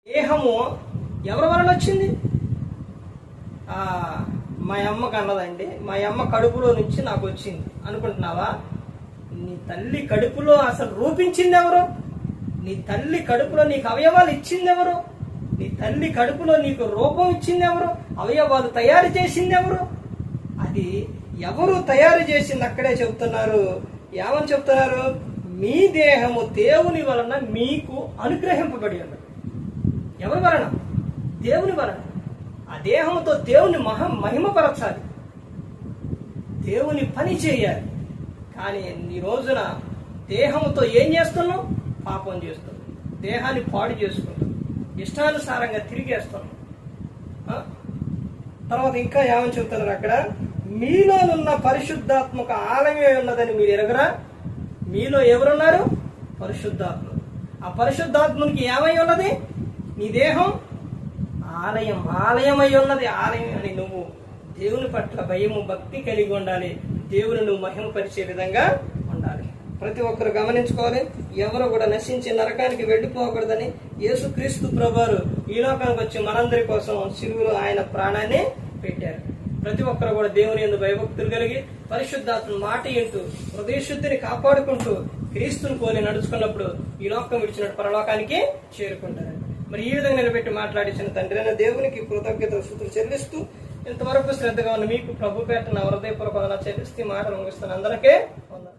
దేహము ఎవరి వలన వచ్చింది? మా అమ్మకు అన్నదండి, మా అమ్మ కడుపులో నుంచి నాకు వచ్చింది అనుకుంటున్నావా? నీ తల్లి కడుపులో అసలు రూపించింది ఎవరు? నీ తల్లి కడుపులో నీకు అవయవాలు ఇచ్చింది ఎవరు? నీ తల్లి కడుపులో నీకు రూపం ఇచ్చింది ఎవరు? అవయవాలు తయారు చేసింది ఎవరు? అది ఎవరు తయారు చేసింది అక్కడే చెప్తున్నారు. ఏమని చెప్తున్నారు? మీ దేహము దేవుని వలన మీకు అనుగ్రహింపబడి ఉన్నది. ఎవరి వలన? దేవుని వలన. ఆ దేహంతో దేవుని మహిమపరచాలి, దేవుని పని చేయాలి. కానీ ఈ రోజున దేహంతో ఏం చేస్తున్నాం? పాపం చేస్తున్నాం, దేహాన్ని పాడు చేసుకుంటాం, ఇష్టానుసారంగా తిరిగేస్తున్నాం. తర్వాత ఇంకా ఏమని చెబుతున్నారు అక్కడ? మీలోనున్న పరిశుద్ధాత్మక ఆలయమే ఉన్నదని మీరు ఎరగరా? మీలో ఎవరున్నారు? పరిశుద్ధాత్మ. ఆ పరిశుద్ధాత్మకి ఏమై ఉన్నది? నీ దేహం ఆలయం, ఆలయమై ఉన్నది. ఆలయం అని నువ్వు దేవుని పట్ల భయము భక్తి కలిగి ఉండాలి. దేవుని నువ్వు మహిమపరిచే విధంగా ఉండాలి. ప్రతి ఒక్కరు గమనించుకోవాలి. ఎవరు కూడా నశించి నరకానికి వెళ్ళిపోకూడదని యేసుక్రీస్తు ప్రభువారు ఈ లోకానికి వచ్చి మనందరి కోసం సిలువలో ఆయన ప్రాణాన్ని పెట్టారు. ప్రతి ఒక్కరు కూడా దేవుని యందు భయభక్తులు కలిగి పరిశుద్ధాత్మ మాట ఇంటూ హృదయ శుద్ధిని కాపాడుకుంటూ క్రీస్తుని పోలి నడుచుకున్నప్పుడు ఈ లోకం విడిచినట్టు పరలోకానికి చేరుకుంటారు. మరి ఈ విధంగా నిలబెట్టి మాట్లాడించిన తండ్రి అయిన దేవునికి కృతజ్ఞతలు స్తుతులు చెల్లిస్తూ ఇంతవరకు శ్రద్ధగా ఉన్న మీకు ప్రభు పేట నా హృదయపూర్వకంగా చెల్లిస్తూ మాటలు ముగిస్తున్న అందరికీ వందనాలు.